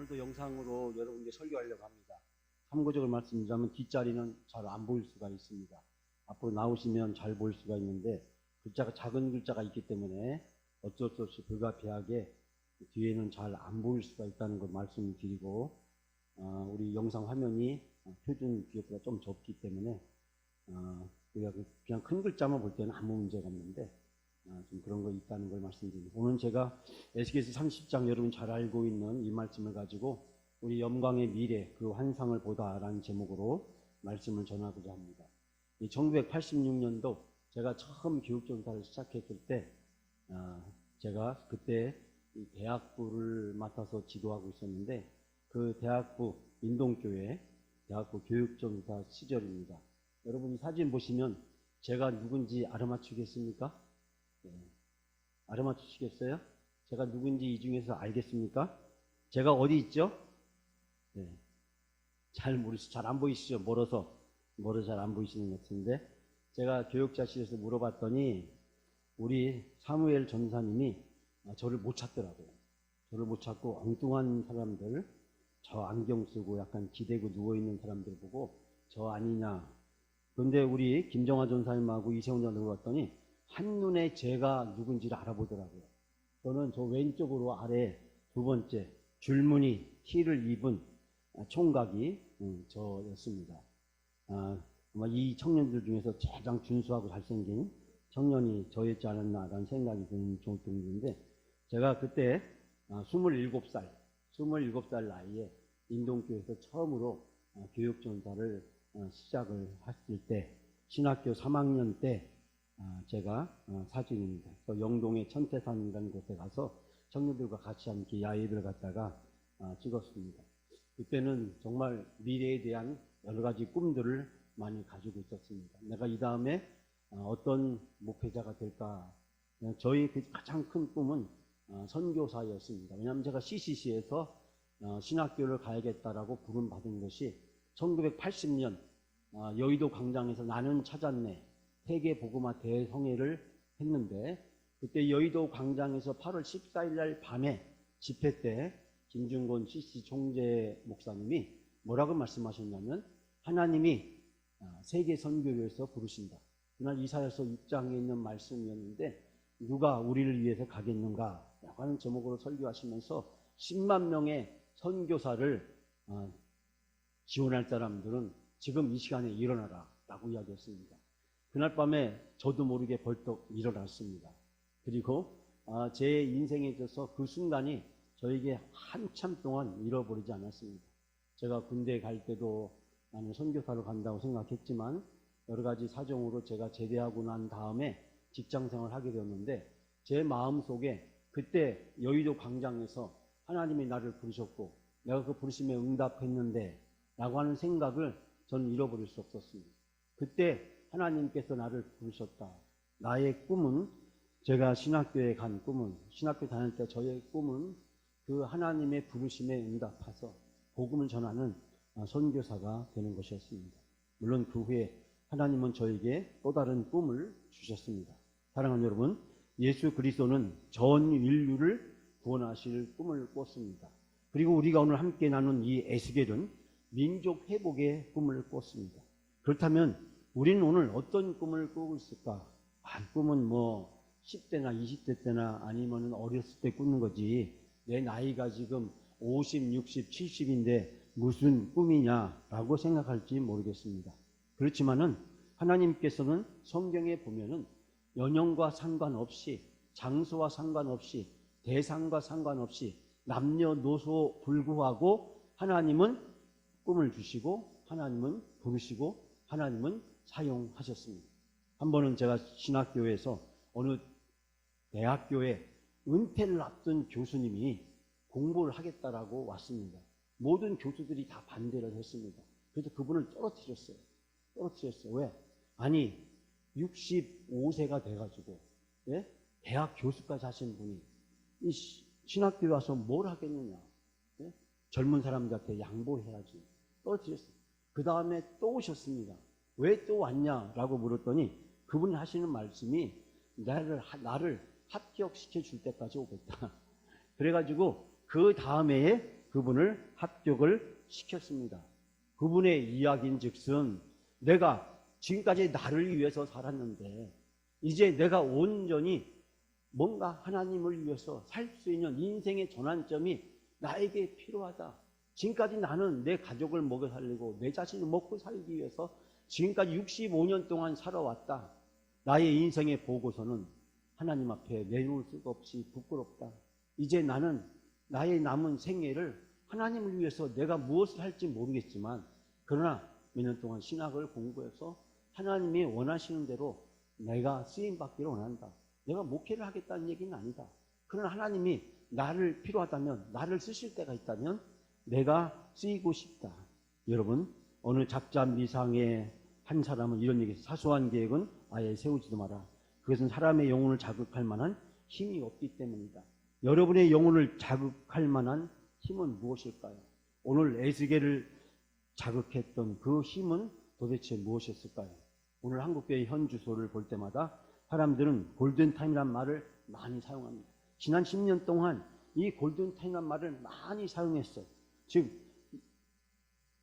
오늘도 영상으로 여러분께 설교하려고 합니다. 참고적으로 말씀드리자면 뒷자리는 잘 안 보일 수가 있습니다. 앞으로 나오시면 잘 보일 수가 있는데 글자가 작은 글자가 있기 때문에 어쩔 수 없이 불가피하게 뒤에는 잘 안 보일 수가 있다는 걸 말씀드리고, 우리 영상 화면이 표준 기업보다 좀 좁기 때문에 우리가 그냥 큰 글자만 볼 때는 아무 문제가 없는데 좀 그런 거 있다는 걸 말씀드립니다. 오늘 제가 에스겔서 30장 여러분 잘 알고 있는 이 말씀을 가지고 우리 영광의 미래 그 환상을 보다라는 제목으로 말씀을 전하고자 합니다. 1986년도 제가 처음 교육전사를 시작했을 때 제가 그때 이 대학부를 맡아서 지도하고 있었는데 그 대학부 인동교회 대학부 교육전사 시절입니다. 여러분 이 사진 보시면 제가 누군지 알아맞추겠습니까? 네. 알아맞추시겠어요? 제가 누군지 이 중에서 알겠습니까? 제가 어디 있죠? 네. 잘 안 보이시죠? 멀어서 잘 안 보이시는 것 같은데, 제가 교육자실에서 물어봤더니 우리 사무엘 전사님이 저를 못 찾더라고요. 저를 못 찾고 엉뚱한 사람들, 저 안경 쓰고 약간 기대고 누워있는 사람들 보고 저 아니냐. 그런데 우리 김정화 전사님하고 이세훈 전사님 물어봤더니 한눈에 제가 누군지를 알아보더라고요. 저는 저 왼쪽으로 아래 두 번째 줄무늬 티를 입은 총각이 저였습니다. 아마 이 청년들 중에서 가장 준수하고 잘생긴 청년이 저였지 않았나라는 생각이 드는 정도인데, 제가 그때 27살 나이에 인동교회에서 처음으로 교육전사를 시작을 했을 때, 신학교 3학년 때 제가 사진입니다. 영동의 천태산이라는 곳에 가서 청년들과 같이 함께 야외를 갔다가 찍었습니다. 그때는 정말 미래에 대한 여러 가지 꿈들을 많이 가지고 있었습니다. 내가 이 다음에 어떤 목회자가 될까. 저희 가장 큰 꿈은 선교사였습니다. 왜냐하면 제가 CCC에서 신학교를 가야겠다라고 부름받은 것이 1980년 여의도 광장에서 나는 찾았네 세계 복음화 대성회를 했는데, 그때 여의도 광장에서 8월 14일 날 밤에 집회 때 김중곤 CC 총재 목사님이 뭐라고 말씀하셨냐면, 하나님이 세계 선교회에서 부르신다. 그날 이사야서 6장에 있는 말씀이었는데, 누가 우리를 위해서 가겠는가 라고 하는 제목으로 설교하시면서 10만 명의 선교사를 지원할 사람들은 지금 이 시간에 일어나라 라고 이야기했습니다. 그날 밤에 저도 모르게 벌떡 일어났습니다. 그리고 제 인생에 있어서 그 순간이 저에게 한참 동안 잃어버리지 않았습니다. 제가 군대에 갈 때도 나는 선교사로 간다고 생각했지만 여러 가지 사정으로 제가 제대하고 난 다음에 직장생활을 하게 되었는데, 제 마음속에 그때 여의도 광장에서 하나님이 나를 부르셨고 내가 그 부르심에 응답했는데 라고 하는 생각을 저는 잃어버릴 수 없었습니다. 그때 하나님께서 나를 부르셨다. 나의 꿈은, 제가 신학교에 간 꿈은, 신학교 다닐 때 저의 꿈은 그 하나님의 부르심에 응답해서 복음을 전하는 선교사가 되는 것이었습니다. 물론 그 후에 하나님은 저에게 또 다른 꿈을 주셨습니다. 사랑하는 여러분, 예수 그리스도는 전 인류를 구원하실 꿈을 꿨습니다. 그리고 우리가 오늘 함께 나눈 이 에스겔은 민족 회복의 꿈을 꿨습니다. 그렇다면 우리는 오늘 어떤 꿈을 꾸고 있을까? 꿈은 뭐 10대나 20대 때나 아니면 어렸을 때 꾸는 거지, 내 나이가 지금 50, 60, 70인데 무슨 꿈이냐라고 생각할지 모르겠습니다. 그렇지만은 하나님께서는 성경에 보면은 연령과 상관없이, 장소와 상관없이, 대상과 상관없이, 남녀노소 불구하고 하나님은 꿈을 주시고 하나님은 부르시고 하나님은 사용하셨습니다. 한 번은 제가 신학교에서 어느 대학교에 은퇴를 앞둔 교수님이 공부를 하겠다라고 왔습니다. 모든 교수들이 다 반대를 했습니다. 그래서 그분을 떨어뜨렸어요. 왜? 아니 65세가 돼가지고 대학 교수까지 하신 분이 이 신학교에 와서 뭘 하겠느냐. 젊은 사람들한테 양보해야지. 떨어뜨렸어요. 그 다음에 또 오셨습니다. 왜 또 왔냐라고 물었더니 그분이 하시는 말씀이 나를 합격시켜 줄 때까지 오겠다. 그래가지고 그 다음에 그분을 합격을 시켰습니다. 그분의 이야기인즉슨 내가 지금까지 나를 위해서 살았는데 이제 내가 온전히 뭔가 하나님을 위해서 살 수 있는 인생의 전환점이 나에게 필요하다. 지금까지 나는 내 가족을 먹여 살리고 내 자신을 먹고 살기 위해서 지금까지 65년 동안 살아왔다. 나의 인생의 보고서는 하나님 앞에 내놓을 수가 없이 부끄럽다. 이제 나는 나의 남은 생애를 하나님을 위해서 내가 무엇을 할지 모르겠지만 그러나 몇 년 동안 신학을 공부해서 하나님이 원하시는 대로 내가 쓰임받기를 원한다. 내가 목회를 하겠다는 얘기는 아니다. 그러나 하나님이 나를 필요하다면, 나를 쓰실 때가 있다면 내가 쓰이고 싶다. 여러분, 어느 작자 미상의 한 사람은 이런 얘기했어요. 사소한 계획은 아예 세우지도 마라. 그것은 사람의 영혼을 자극할 만한 힘이 없기 때문이다. 여러분의 영혼을 자극할 만한 힘은 무엇일까요? 오늘 에스겔을 자극했던 그 힘은 도대체 무엇이었을까요? 오늘 한국교회 현주소를 볼 때마다 사람들은 골든타임이란 말을 많이 사용합니다. 지난 10년 동안 이 골든타임이란 말을 많이 사용했어요. 즉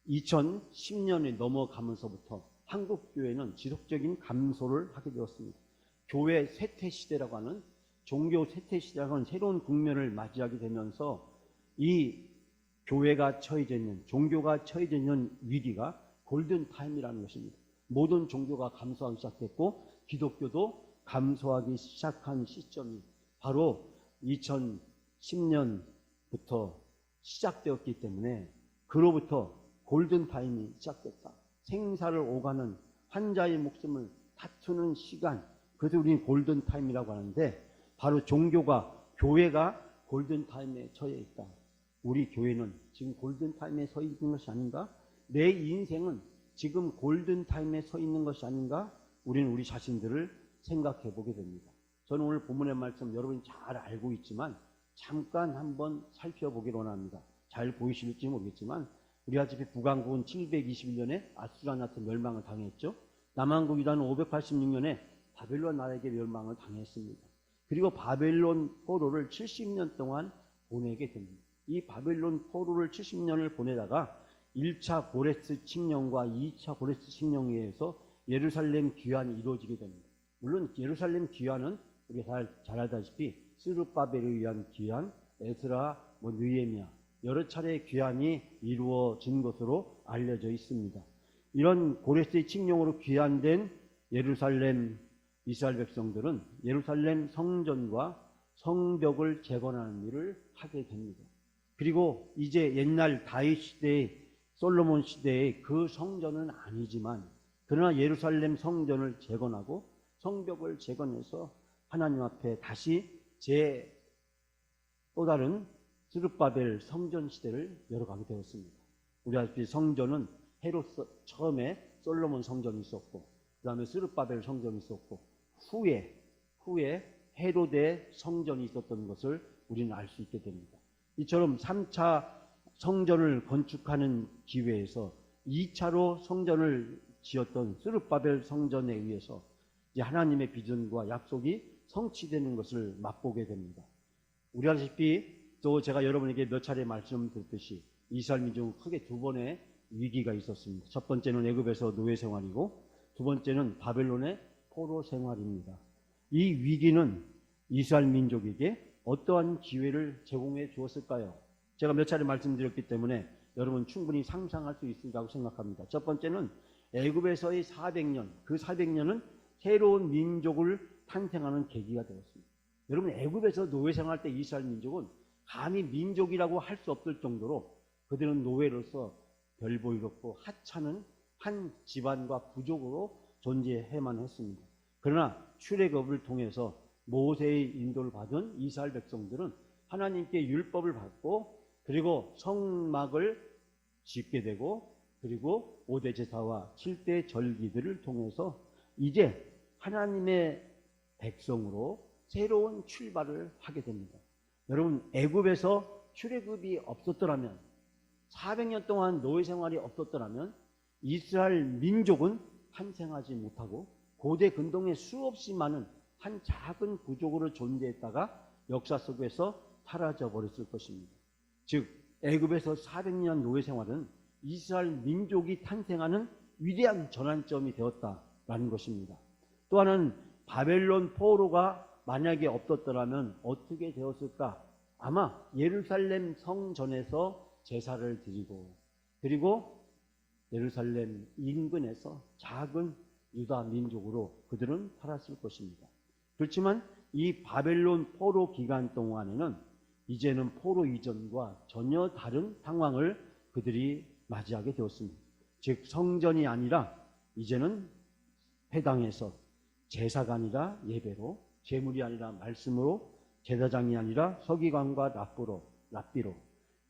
2010년에 넘어가면서부터 한국교회는 지속적인 감소를 하게 되었습니다. 교회 쇠퇴시대라고 하는, 종교 쇠퇴시대라고 하는 새로운 국면을 맞이하게 되면서 이 교회가 처해져 있는, 종교가 처해져 있는 위기가 골든타임이라는 것입니다. 모든 종교가 감소하기 시작했고 기독교도 감소하기 시작한 시점이 바로 2010년부터 시작되었기 때문에 그로부터 골든타임이 시작됐다. 생사를 오가는 환자의 목숨을 다투는 시간, 그래서 우리는 골든타임이라고 하는데 바로 종교가, 교회가 골든타임에 처해 있다. 우리 교회는 지금 골든타임에 서 있는 것이 아닌가? 내 인생은 지금 골든타임에 서 있는 것이 아닌가? 우리는 우리 자신들을 생각해 보게 됩니다. 저는 오늘 본문의 말씀 여러분이 잘 알고 있지만 잠깐 한번 살펴보기를 원합니다. 잘 보이실지 모르겠지만 우리가 집에 북왕국은 721년에 아수라나트 멸망을 당했죠. 남왕국 이란은 586년에 바벨론 나라에게 멸망을 당했습니다. 그리고 바벨론 포로를 70년 동안 보내게 됩니다. 이 바벨론 포로를 70년을 보내다가 1차 고레스 칙령과 2차 고레스 칙령에 의해서 예루살렘 귀환이 이루어지게 됩니다. 물론 예루살렘 귀환은 우리가 잘 알다시피 스룹바벨에 의한 귀환, 에스라, 느헤미야 여러 차례 귀환이 이루어진 것으로 알려져 있습니다. 이런 고레스의 칙령으로 귀환된 예루살렘 이스라엘 백성들은 예루살렘 성전과 성벽을 재건하는 일을 하게 됩니다. 그리고 이제 옛날 다윗 시대의, 솔로몬 시대의 그 성전은 아니지만 그러나 예루살렘 성전을 재건하고 성벽을 재건해서 하나님 앞에 다시 또 다른 스룹바벨 성전 시대를 열어가게 되었습니다. 우리 아시피 성전은 처음에 솔로몬 성전이 있었고 그 다음에 스룹바벨 성전이 있었고 후에 헤로데 성전이 있었던 것을 우리는 알 수 있게 됩니다. 이처럼 3차 성전을 건축하는 기회에서 2차로 성전을 지었던 스룹바벨 성전에 의해서 이제 하나님의 비전과 약속이 성취되는 것을 맛보게 됩니다. 우리 아시피 또 제가 여러분에게 몇 차례 말씀드렸듯이 이스라엘 민족은 크게 두 번의 위기가 있었습니다. 첫 번째는 애굽에서 노예 생활이고 두 번째는 바벨론의 포로 생활입니다. 이 위기는 이스라엘 민족에게 어떠한 기회를 제공해 주었을까요? 제가 몇 차례 말씀드렸기 때문에 여러분 충분히 상상할 수 있으리라고 생각합니다. 첫 번째는 애굽에서의 400년, 그 400년은 새로운 민족을 탄생하는 계기가 되었습니다. 여러분 애굽에서 노예 생활할 때 이스라엘 민족은 감히 민족이라고 할 수 없을 정도로 그들은 노예로서 별보이롭고 하찮은 한 집안과 부족으로 존재해만 했습니다. 그러나 출애굽을 통해서 모세의 인도를 받은 이스라엘 백성들은 하나님께 율법을 받고 그리고 성막을 짓게 되고 그리고 5대 제사와 7대 절기들을 통해서 이제 하나님의 백성으로 새로운 출발을 하게 됩니다. 여러분 애굽에서 출애굽이 없었더라면 400년 동안 노예 생활이 없었더라면 이스라엘 민족은 탄생하지 못하고 고대 근동에 수없이 많은 한 작은 부족으로 존재했다가 역사 속에서 사라져 버렸을 것입니다. 즉 애굽에서 400년 노예 생활은 이스라엘 민족이 탄생하는 위대한 전환점이 되었다라는 것입니다. 또 하나는 바벨론 포로가 만약에 없었더라면 어떻게 되었을까? 아마 예루살렘 성전에서 제사를 드리고, 그리고 예루살렘 인근에서 작은 유다 민족으로 그들은 살았을 것입니다. 그렇지만 이 바벨론 포로 기간 동안에는 이제는 포로 이전과 전혀 다른 상황을 그들이 맞이하게 되었습니다. 즉 성전이 아니라 이제는 회당에서 제사가 아니라 예배로, 제물이 아니라 말씀으로, 제사장이 아니라 서기관과 랍비로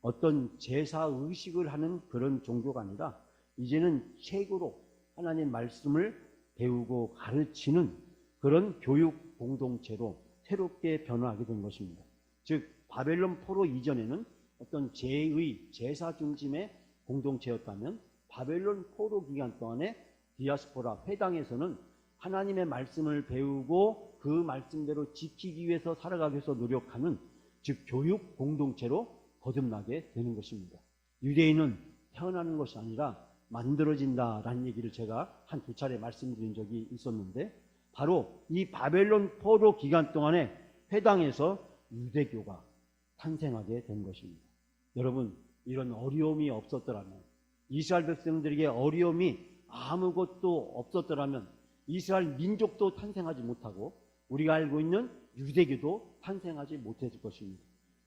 어떤 제사 의식을 하는 그런 종교가 아니라 이제는 책으로 하나님 말씀을 배우고 가르치는 그런 교육 공동체로 새롭게 변화하게 된 것입니다. 즉 바벨론 포로 이전에는 어떤 제사 중심의 공동체였다면 바벨론 포로 기간 동안에 디아스포라 회당에서는 하나님의 말씀을 배우고 그 말씀대로 지키기 위해서 살아가기 위해서 노력하는, 즉 교육 공동체로 거듭나게 되는 것입니다. 유대인은 태어나는 것이 아니라 만들어진다라는 얘기를 제가 한 두 차례 말씀드린 적이 있었는데, 바로 이 바벨론 포로 기간 동안에 회당에서 유대교가 탄생하게 된 것입니다. 여러분, 이런 어려움이 없었더라면, 이스라엘 백성들에게 어려움이 아무것도 없었더라면 이스라엘 민족도 탄생하지 못하고 우리가 알고 있는 유대교도 탄생하지 못했을 것입니다.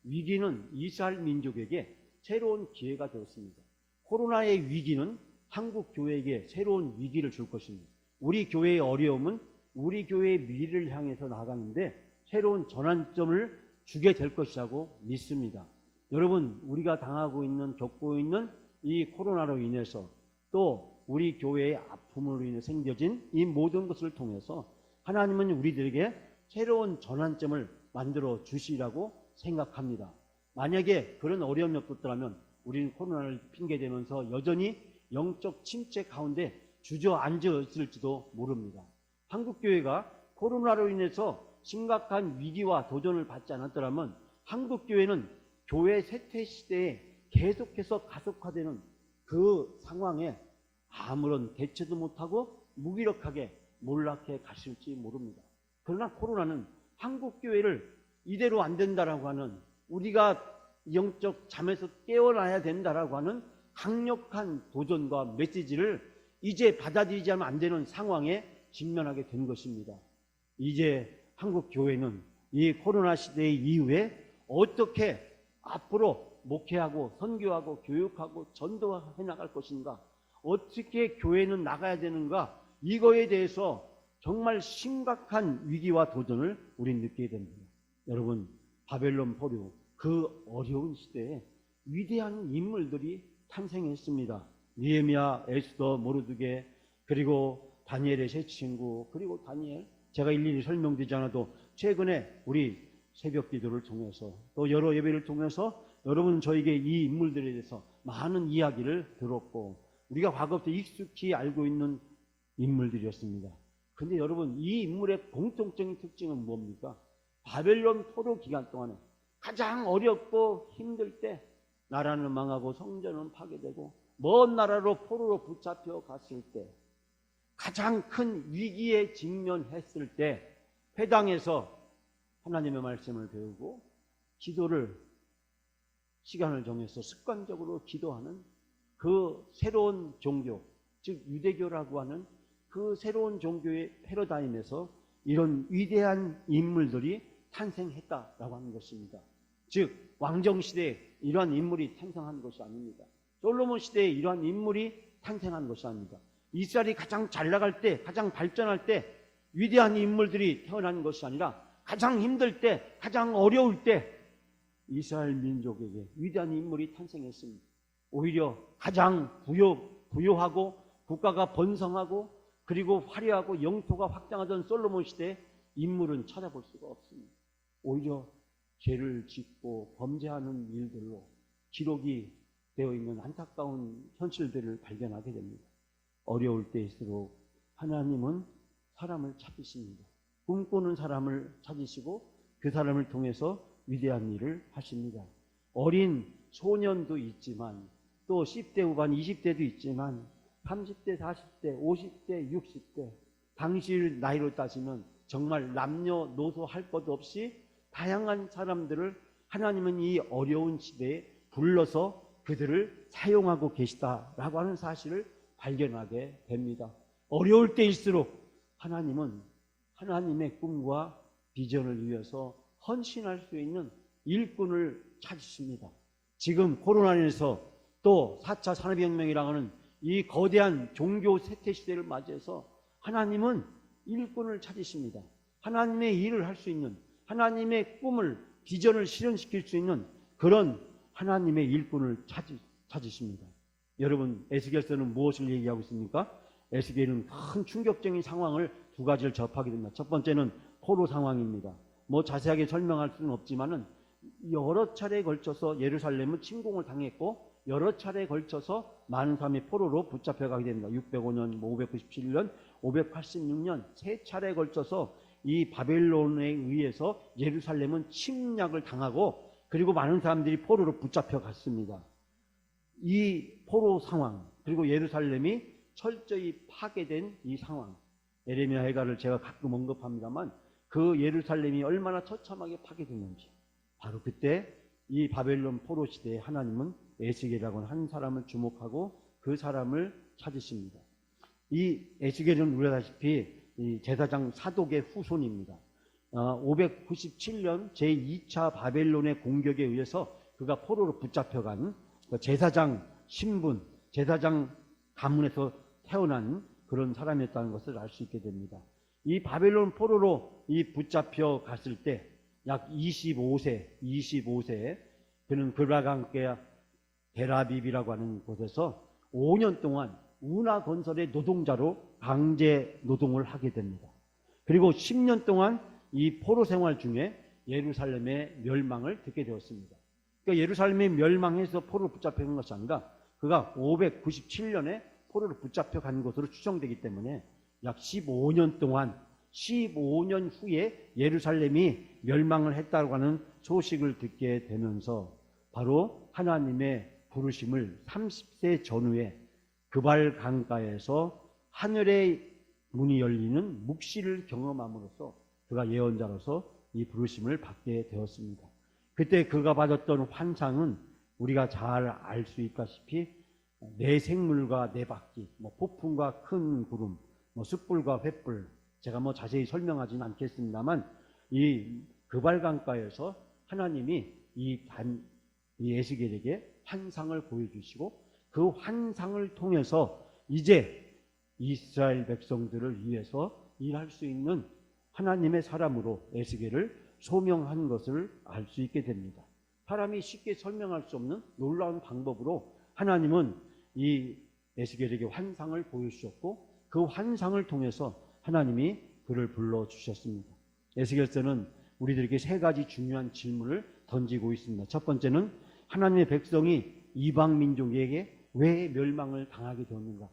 위기는 이스라엘 민족에게 새로운 기회가 되었습니다. 코로나의 위기는 한국 교회에게 새로운 위기를 줄 것입니다. 우리 교회의 어려움은 우리 교회의 미래를 향해서 나가는데 새로운 전환점을 주게 될 것이라고 믿습니다. 여러분, 우리가 겪고 있는 이 코로나로 인해서 또 우리 교회의 아픔으로 인해 생겨진 이 모든 것을 통해서 하나님은 우리들에게 새로운 전환점을 만들어 주시라고 생각합니다. 만약에 그런 어려움이 없었더라면 우리는 코로나를 핑계대면서 여전히 영적 침체 가운데 주저앉아 있을지도 모릅니다. 한국교회가 코로나로 인해서 심각한 위기와 도전을 받지 않았더라면 한국교회는 교회 쇠퇴 시대에 계속해서 가속화되는 그 상황에 아무런 대처도 못하고 무기력하게 몰락해 갔을지 모릅니다. 그러나 코로나는 한국교회를 이대로 안 된다라고 하는, 우리가 영적 잠에서 깨어나야 된다라고 하는 강력한 도전과 메시지를 이제 받아들이지 않으면 안 되는 상황에 직면하게 된 것입니다. 이제 한국교회는 이 코로나 시대 이후에 어떻게 앞으로 목회하고 선교하고 교육하고 전도해 나갈 것인가, 어떻게 교회는 나가야 되는가, 이거에 대해서 정말 심각한 위기와 도전을 우리는 느끼게 됩니다. 여러분, 바벨론 포로 그 어려운 시대에 위대한 인물들이 탄생했습니다. 느헤미야, 에스더, 모르드게, 그리고 다니엘의 세 친구, 그리고 다니엘, 제가 일일이 설명드리지 않아도 최근에 우리 새벽 기도를 통해서 또 여러 예배를 통해서 여러분 저에게 이 인물들에 대해서 많은 이야기를 들었고 우리가 과거부터 익숙히 알고 있는 인물들이었습니다. 그런데 여러분, 이 인물의 공통적인 특징은 뭡니까? 바벨론 포로 기간 동안에 가장 어렵고 힘들 때 나라는 망하고 성전은 파괴되고 먼 나라로 포로로 붙잡혀 갔을 때 가장 큰 위기에 직면했을 때 회당에서 하나님의 말씀을 배우고 기도를 시간을 정해서 습관적으로 기도하는 그 새로운 종교, 즉 유대교라고 하는 그 새로운 종교의 패러다임에서 이런 위대한 인물들이 탄생했다라고 하는 것입니다. 즉 왕정시대에 이러한 인물이 탄생한 것이 아닙니다. 솔로몬 시대에 이러한 인물이 탄생한 것이 아닙니다. 이스라엘이 가장 잘 나갈 때, 가장 발전할 때 위대한 인물들이 태어난 것이 아니라 가장 힘들 때, 가장 어려울 때 이스라엘 민족에게 위대한 인물이 탄생했습니다. 오히려 가장 부요하고 국가가 번성하고 그리고 화려하고 영토가 확장하던 솔로몬 시대에 인물은 찾아볼 수가 없습니다. 오히려 죄를 짓고 범죄하는 일들로 기록이 되어 있는 안타까운 현실들을 발견하게 됩니다. 어려울 때일수록 하나님은 사람을 찾으십니다. 꿈꾸는 사람을 찾으시고 그 사람을 통해서 위대한 일을 하십니다. 어린 소년도 있지만 또 10대 후반 20대도 있지만 30대 40대 50대 60대 당시 나이로 따지면 정말 남녀노소 할 것 없이 다양한 사람들을 하나님은 이 어려운 시대에 불러서 그들을 사용하고 계시다라고 하는 사실을 발견하게 됩니다. 어려울 때일수록 하나님은 하나님의 꿈과 비전을 위해서 헌신할 수 있는 일꾼을 찾으십니다. 지금 코로나19에서 또 4차 산업혁명이라고 하는 이 거대한 종교 쇠퇴 시대를 맞이해서 하나님은 일꾼을 찾으십니다. 하나님의 일을 할 수 있는, 하나님의 꿈을, 비전을 실현시킬 수 있는 그런 하나님의 일꾼을 찾으십니다. 여러분, 에스겔서는 무엇을 얘기하고 있습니까? 에스겔은 큰 충격적인 상황을 두 가지를 접하게 됩니다. 첫 번째는 포로 상황입니다. 자세하게 설명할 수는 없지만은 여러 차례에 걸쳐서 예루살렘은 침공을 당했고 여러 차례에 걸쳐서 많은 사람이 포로로 붙잡혀가게 됩니다. 605년, 597년, 586년 세 차례에 걸쳐서 이 바벨론에 의해서 예루살렘은 침략을 당하고 그리고 많은 사람들이 포로로 붙잡혀 갔습니다. 이 포로 상황 그리고 예루살렘이 철저히 파괴된 이 상황, 에레미야 해가를 제가 가끔 언급합니다만 그 예루살렘이 얼마나 처참하게 파괴됐는지, 바로 그때 이 바벨론 포로 시대에 하나님은 에스겔이라고 하는 한 사람을 주목하고 그 사람을 찾으십니다. 이 에스겔은 우리가 다시피 이 제사장 사독의 후손입니다. 597년 제2차 바벨론의 공격에 의해서 그가 포로로 붙잡혀간 제사장 신분, 제사장 가문에서 태어난 그런 사람이었다는 것을 알 수 있게 됩니다. 이 바벨론 포로로 이 붙잡혀 갔을 때 약 25세에 그는 그들과 함께 데라빕이라고 하는 곳에서 5년 동안 운하 건설의 노동자로 강제 노동을 하게 됩니다. 그리고 10년 동안 이 포로 생활 중에 예루살렘의 멸망을 듣게 되었습니다. 그러니까 예루살렘이 멸망해서 포로로 붙잡혀간 것이 아니라 그가 597년에 포로로 붙잡혀 간 것으로 추정되기 때문에 약 15년 동안 15년 후에 예루살렘이 멸망을 했다고 하는 소식을 듣게 되면서 바로 하나님의 부르심을 30세 전후에 그발 강가에서 하늘의 문이 열리는 묵시를 경험함으로써 그가 예언자로서 이 부르심을 받게 되었습니다. 그때 그가 받았던 환상은 우리가 잘 알 수 있다시피 네 생물과 네 바퀴, 폭풍과 큰 구름, 숯불과 횃불, 제가 자세히 설명하지는 않겠습니다만 이 그발강가에서 하나님이 이 에스겔에게 환상을 보여주시고 그 환상을 통해서 이제 이스라엘 백성들을 위해서 일할 수 있는 하나님의 사람으로 에스겔을 소명한 것을 알 수 있게 됩니다. 사람이 쉽게 설명할 수 없는 놀라운 방법으로 하나님은 이 에스겔에게 환상을 보여주셨고 그 환상을 통해서 하나님이 그를 불러주셨습니다. 에스겔서는 우리들에게 세 가지 중요한 질문을 던지고 있습니다. 첫 번째는 하나님의 백성이 이방 민족에게 왜 멸망을 당하게 되었는가?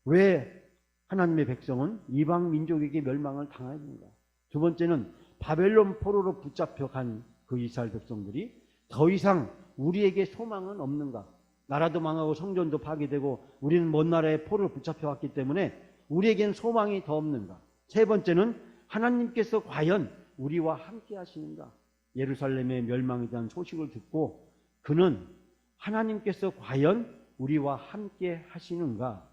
왜 하나님의 백성은 이방 민족에게 멸망을 당하였는가? 두 번째는 바벨론 포로로 붙잡혀 간 그 이스라엘 백성들이 더 이상 우리에게 소망은 없는가? 나라도 망하고 성전도 파괴되고 우리는 먼 나라에 포로로 붙잡혀 왔기 때문에 우리에게는 소망이 더 없는가? 세 번째는 하나님께서 과연 우리와 함께 하시는가? 예루살렘의 멸망에 대한 소식을 듣고 그는 하나님께서 과연 우리와 함께 하시는가?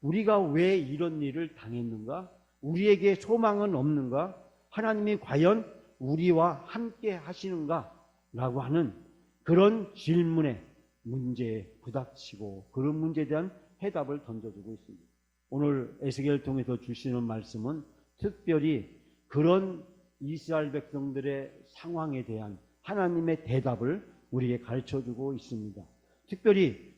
우리가 왜 이런 일을 당했는가? 우리에게 소망은 없는가? 하나님이 과연 우리와 함께 하시는가? 라고 하는 그런 질문에 문제에 부닥치고 그런 문제에 대한 해답을 던져주고 있습니다. 오늘 에스겔을 통해서 주시는 말씀은 특별히 그런 이스라엘 백성들의 상황에 대한 하나님의 대답을 우리에게 가르쳐주고 있습니다. 특별히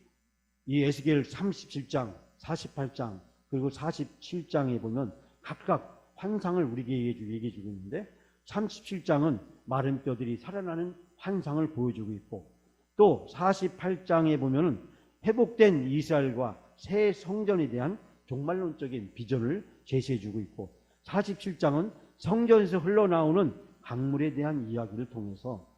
이 에스겔 37장, 48장 그리고 47장에 보면 각각 환상을 우리에게 얘기해주고 있는데 37장은 마른 뼈들이 살아나는 환상을 보여주고 있고 또 48장에 보면은 회복된 이스라엘과 새 성전에 대한 종말론적인 비전을 제시해주고 있고 47장은 성전에서 흘러나오는 강물에 대한 이야기를 통해서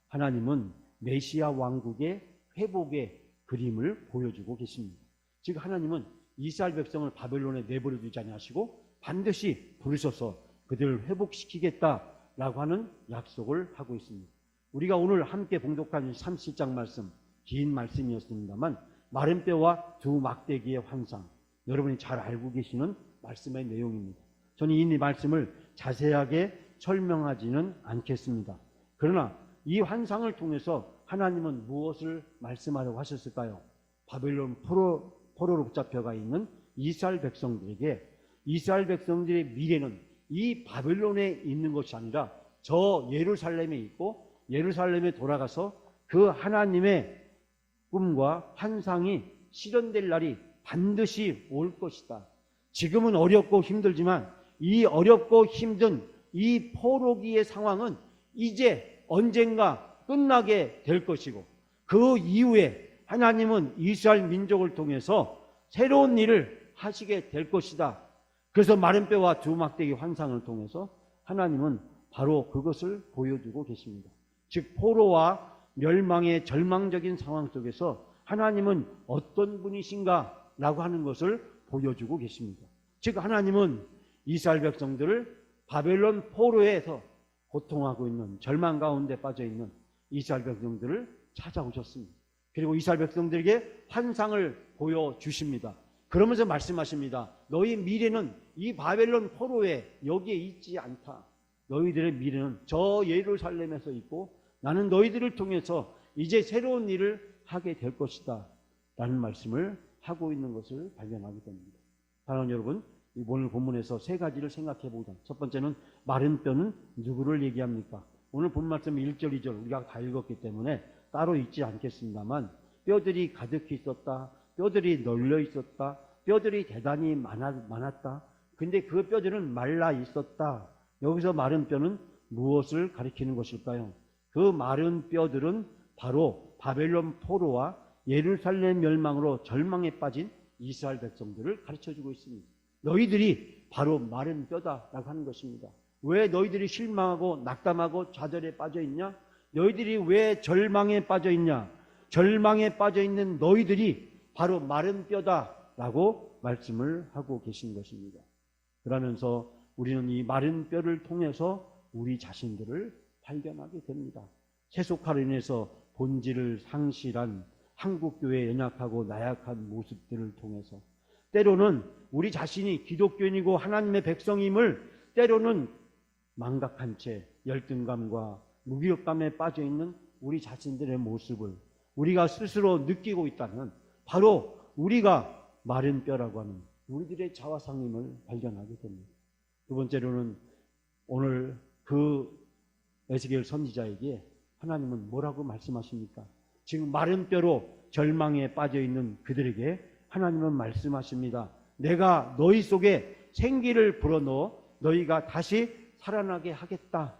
하나님은 메시아 왕국의 회복의 그림을 보여주고 계십니다. 즉 하나님은 이스라엘 백성을 바벨론에 내버려 두지 아니하시고 반드시 부르셔서 그들을 회복시키겠다라고 하는 약속을 하고 있습니다. 우리가 오늘 함께 봉독한 37장 말씀, 긴 말씀이었습니다만 마른 뼈와 두 막대기의 환상, 여러분이 잘 알고 계시는 말씀의 내용입니다. 저는 이 말씀을 자세하게 설명하지는 않겠습니다. 그러나 이 환상을 통해서 하나님은 무엇을 말씀하려고 하셨을까요? 바벨론 포로로 붙잡혀가 있는 이스라엘 백성들에게 이스라엘 백성들의 미래는 이 바벨론에 있는 것이 아니라 저 예루살렘에 있고 예루살렘에 돌아가서 그 하나님의 꿈과 환상이 실현될 날이 반드시 올 것이다. 지금은 어렵고 힘들지만 이 어렵고 힘든 이 포로기의 상황은 이제 언젠가 끝나게 될 것이고 그 이후에 하나님은 이스라엘 민족을 통해서 새로운 일을 하시게 될 것이다. 그래서 마른 뼈와 두 막대기 환상을 통해서 하나님은 바로 그것을 보여주고 계십니다. 즉 포로와 멸망의 절망적인 상황 속에서 하나님은 어떤 분이신가 라고 하는 것을 보여주고 계십니다. 즉 하나님은 이스라엘 백성들을 바벨론 포로에서 고통하고 있는 절망 가운데 빠져있는 이스라엘 백성들을 찾아오셨습니다. 그리고 이스라엘 백성들에게 환상을 보여주십니다. 그러면서 말씀하십니다. 너희 미래는 이 바벨론 포로에 여기에 있지 않다. 너희들의 미래는 저 예루살렘에서 있고 나는 너희들을 통해서 이제 새로운 일을 하게 될 것이다 라는 말씀을 하고 있는 것을 발견하게 됩니다. 사랑하는 여러분, 오늘 본문에서 세 가지를 생각해 보자. 첫 번째는 마른 뼈는 누구를 얘기합니까? 오늘 본 말씀 1절, 2절 우리가 다 읽었기 때문에 따로 읽지 않겠습니다만 뼈들이 가득히 있었다. 뼈들이 널려 있었다. 뼈들이 대단히 많았다. 근데 그 뼈들은 말라 있었다. 여기서 마른 뼈는 무엇을 가리키는 것일까요? 그 마른 뼈들은 바로 바벨론 포로와 예루살렘 멸망으로 절망에 빠진 이스라엘 백성들을 가르쳐주고 있습니다. 너희들이 바로 마른 뼈다라고 하는 것입니다. 왜 너희들이 실망하고 낙담하고 좌절에 빠져있냐? 너희들이 왜 절망에 빠져있냐? 절망에 빠져있는 너희들이 바로 마른 뼈다라고 말씀을 하고 계신 것입니다. 그러면서 우리는 이 마른 뼈를 통해서 우리 자신들을 발견하게 됩니다. 세속화로 인해서 본질을 상실한 한국교회의 연약하고 나약한 모습들을 통해서 때로는 우리 자신이 기독교인이고 하나님의 백성임을 때로는 망각한 채 열등감과 무기력감에 빠져있는 우리 자신들의 모습을 우리가 스스로 느끼고 있다는 바로 우리가 마른 뼈라고 하는 우리들의 자화상임을 발견하게 됩니다. 두 번째로는 오늘 그 에스겔 선지자에게 하나님은 뭐라고 말씀하십니까? 지금 마른 뼈로 절망에 빠져있는 그들에게 하나님은 말씀하십니다. 내가 너희 속에 생기를 불어넣어 너희가 다시 살아나게 하겠다.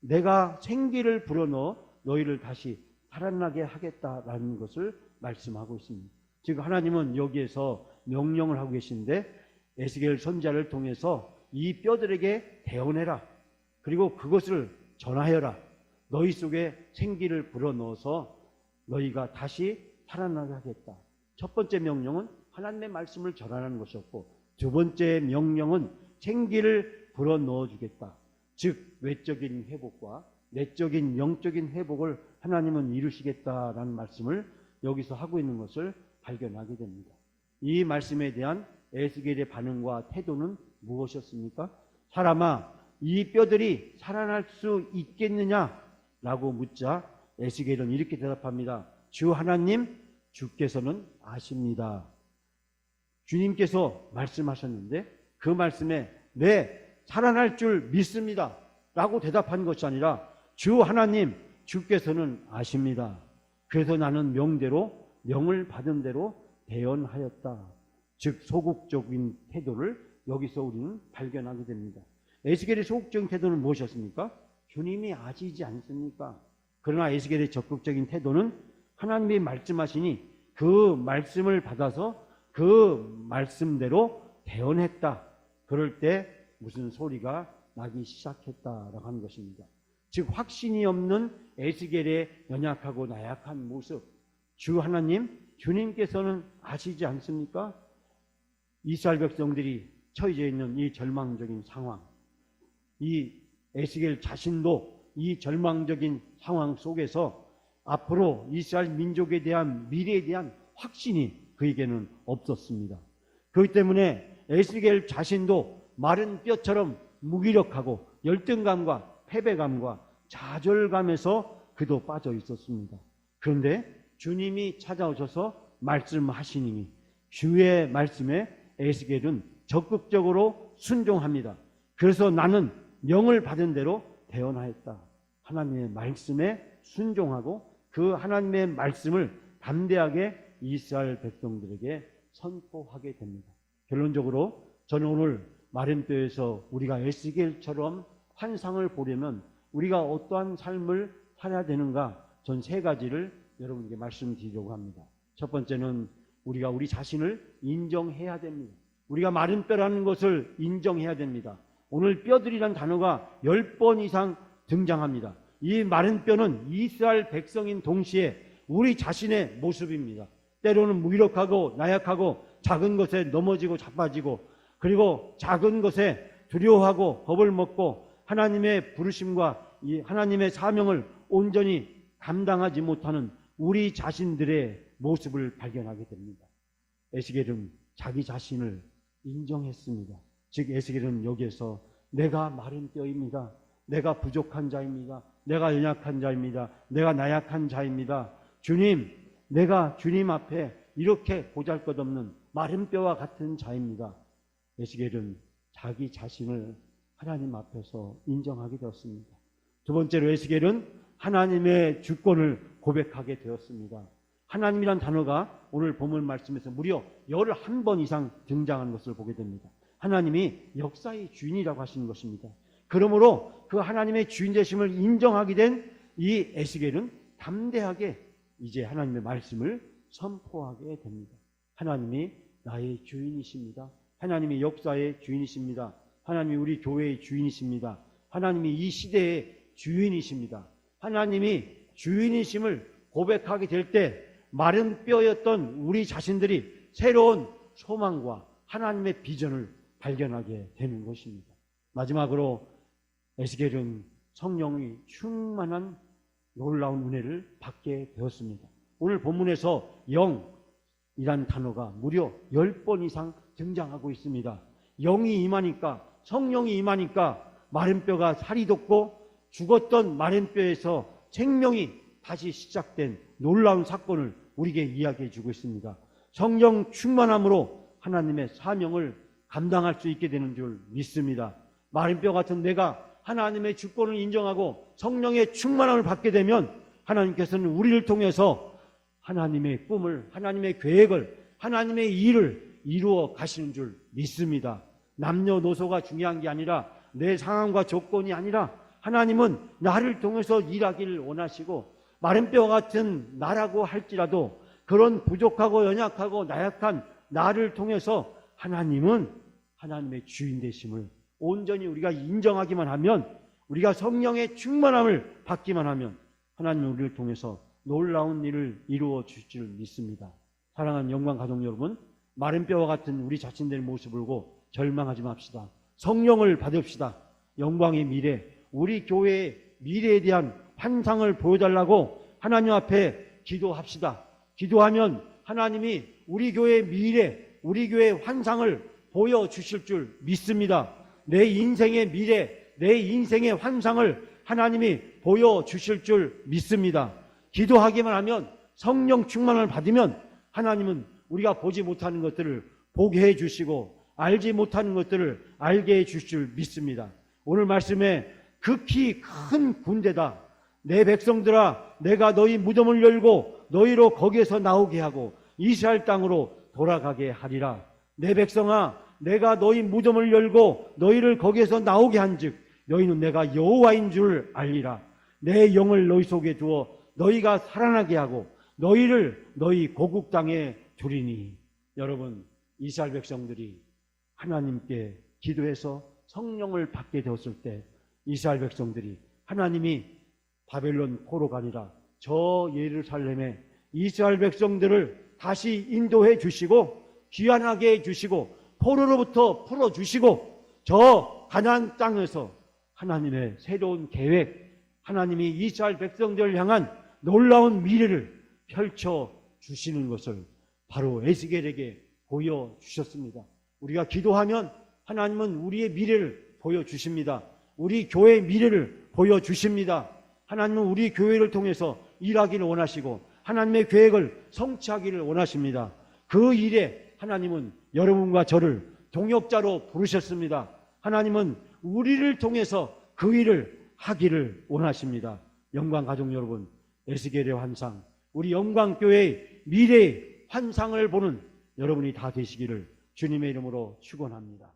내가 생기를 불어넣어 너희를 다시 살아나게 하겠다라는 것을 말씀하고 있습니다. 즉 하나님은 여기에서 명령을 하고 계신데 에스겔 선지자를 통해서 이 뼈들에게 대언해라. 그리고 그것을 전하여라. 너희 속에 생기를 불어넣어서 너희가 다시 살아나게 하겠다. 첫 번째 명령은 하나님의 말씀을 전하라는 것이었고 두 번째 명령은 생기를 불어넣어 주겠다. 즉 외적인 회복과 내적인 영적인 회복을 하나님은 이루시겠다라는 말씀을 여기서 하고 있는 것을 발견하게 됩니다. 이 말씀에 대한 에스겔의 반응과 태도는 무엇이었습니까? 사람아, 이 뼈들이 살아날 수 있겠느냐라고 묻자 에스겔은 이렇게 대답합니다. 주 하나님, 주께서는 아십니다. 주님께서 말씀하셨는데 그 말씀에 네, 살아날 줄 믿습니다 라고 대답한 것이 아니라 주 하나님, 주께서는 아십니다. 그래서 나는 명대로 명을 받은 대로 대언하였다. 즉 소극적인 태도를 여기서 우리는 발견하게 됩니다. 에스겔의 소극적인 태도는 무엇이었습니까? 주님이 아시지 않습니까? 그러나 에스겔의 적극적인 태도는 하나님이 말씀하시니 그 말씀을 받아서 그 말씀대로 대언했다. 그럴 때 무슨 소리가 나기 시작했다라고 하는 것입니다. 즉 확신이 없는 에스겔의 연약하고 나약한 모습, 주 하나님, 주님께서는 아시지 않습니까? 이스라엘 백성들이 처해져 있는 이 절망적인 상황, 이 에스겔 자신도 이 절망적인 상황 속에서 앞으로 이스라엘 민족에 대한 미래에 대한 확신이 그에게는 없었습니다. 그렇기 때문에 에스겔 자신도 마른 뼈처럼 무기력하고 열등감과 패배감과 좌절감에서 그도 빠져 있었습니다. 그런데 주님이 찾아오셔서 말씀하시니 주의 말씀에 에스겔은 적극적으로 순종합니다. 그래서 나는 명을 받은 대로 대언하였다. 하나님의 말씀에 순종하고 그 하나님의 말씀을 담대하게 이스라엘 백성들에게 선포하게 됩니다. 결론적으로 저는 오늘 마른뼈에서 우리가 에스겔처럼 환상을 보려면 우리가 어떠한 삶을 살아야 되는가, 전 세 가지를 여러분에게 말씀드리려고 합니다. 첫 번째는 우리가 우리 자신을 인정해야 됩니다. 우리가 마른 뼈라는 것을 인정해야 됩니다. 오늘 뼈들이란 단어가 10번 이상 등장합니다. 이 마른 뼈는 이스라엘 백성인 동시에 우리 자신의 모습입니다. 때로는 무기력하고 나약하고 작은 것에 넘어지고 자빠지고, 그리고 작은 것에 두려워하고 겁을 먹고 하나님의 부르심과 이 하나님의 사명을 온전히 감당하지 못하는 우리 자신들의 모습을 발견하게 됩니다. 에스겔은 자기 자신을 인정했습니다. 즉 에스겔은 여기에서 내가 마른 뼈입니다. 내가 부족한 자입니다. 내가 연약한 자입니다. 내가 나약한 자입니다. 주님, 내가 주님 앞에 이렇게 보잘것없는 마른 뼈와 같은 자입니다. 에스겔은 자기 자신을 하나님 앞에서 인정하게 되었습니다. 두 번째로 에스겔은 하나님의 주권을 고백하게 되었습니다. 하나님이란 단어가 오늘 본문 말씀에서 무려 11번 이상 등장하는 것을 보게 됩니다. 하나님이 역사의 주인이라고 하시는 것입니다. 그러므로 그 하나님의 주인 되심을 인정하게 된 이 에스겔은 담대하게 이제 하나님의 말씀을 선포하게 됩니다. 하나님이 나의 주인이십니다. 하나님이 역사의 주인이십니다. 하나님이 우리 교회의 주인이십니다. 하나님이 이 시대의 주인이십니다. 하나님이 주인이심을 고백하게 될 때 마른 뼈였던 우리 자신들이 새로운 소망과 하나님의 비전을 발견하게 되는 것입니다. 마지막으로 에스겔은 성령이 충만한 놀라운 은혜를 받게 되었습니다. 오늘 본문에서 영이란 단어가 무려 10번 이상 등장하고 있습니다. 영이 임하니까, 성령이 임하니까 마른 뼈가 살이 돋고 죽었던 마른 뼈에서 생명이 다시 시작된 놀라운 사건을 우리에게 이야기해 주고 있습니다. 성령 충만함으로 하나님의 사명을 감당할 수 있게 되는 줄 믿습니다. 마른 뼈 같은 내가 하나님의 주권을 인정하고 성령의 충만함을 받게 되면 하나님께서는 우리를 통해서 하나님의 꿈을, 하나님의 계획을, 하나님의 일을 이루어 가시는 줄 믿습니다. 남녀노소가 중요한 게 아니라, 내 상황과 조건이 아니라 하나님은 나를 통해서 일하기를 원하시고, 마른 뼈 같은 나라고 할지라도 그런 부족하고 연약하고 나약한 나를 통해서 하나님은 하나님의 주인 되심을 온전히 우리가 인정하기만 하면, 우리가 성령의 충만함을 받기만 하면 하나님은 우리를 통해서 놀라운 일을 이루어 주실 줄 믿습니다. 사랑하는 영광 가족 여러분, 마른 뼈와 같은 우리 자신들의 모습을 보고 절망하지 맙시다. 성령을 받읍시다. 영광의 미래, 우리 교회의 미래에 대한 환상을 보여달라고 하나님 앞에 기도합시다. 기도하면 하나님이 우리 교회의 미래, 우리 교회의 환상을 보여주실 줄 믿습니다. 내 인생의 미래, 내 인생의 환상을 하나님이 보여주실 줄 믿습니다. 기도하기만 하면, 성령 충만을 받으면 하나님은 우리가 보지 못하는 것들을 보게 해주시고 알지 못하는 것들을 알게 해주실 줄 믿습니다. 오늘 말씀에 극히 큰 군대다. 내 백성들아, 내가 너희 무덤을 열고 너희로 거기에서 나오게 하고 이스라엘 땅으로 돌아가게 하리라. 내 백성아, 내가 너희 무덤을 열고 너희를 거기에서 나오게 한즉 너희는 내가 여호와인 줄 알리라. 내 영을 너희 속에 두어 너희가 살아나게 하고 너희를 너희 고국 땅에 두리니. 여러분, 이스라엘 백성들이 하나님께 기도해서 성령을 받게 되었을 때 이스라엘 백성들이 하나님이 바벨론 포로가 아니라 저 예루살렘에 이스라엘 백성들을 다시 인도해 주시고 귀환하게 해 주시고 포로로부터 풀어 주시고 저 가나안 땅에서 하나님의 새로운 계획, 하나님이 이스라엘 백성들을 향한 놀라운 미래를 펼쳐 주시는 것을 바로 에스겔에게 보여주셨습니다. 우리가 기도하면 하나님은 우리의 미래를 보여주십니다. 우리 교회의 미래를 보여주십니다. 하나님은 우리 교회를 통해서 일하기를 원하시고 하나님의 계획을 성취하기를 원하십니다. 그 일에 하나님은 여러분과 저를 동역자로 부르셨습니다. 하나님은 우리를 통해서 그 일을 하기를 원하십니다. 영광가족 여러분, 에스겔의 환상, 우리 영광교회의 미래의 환상을 보는 여러분이 다 되시기를 주님의 이름으로 축원합니다.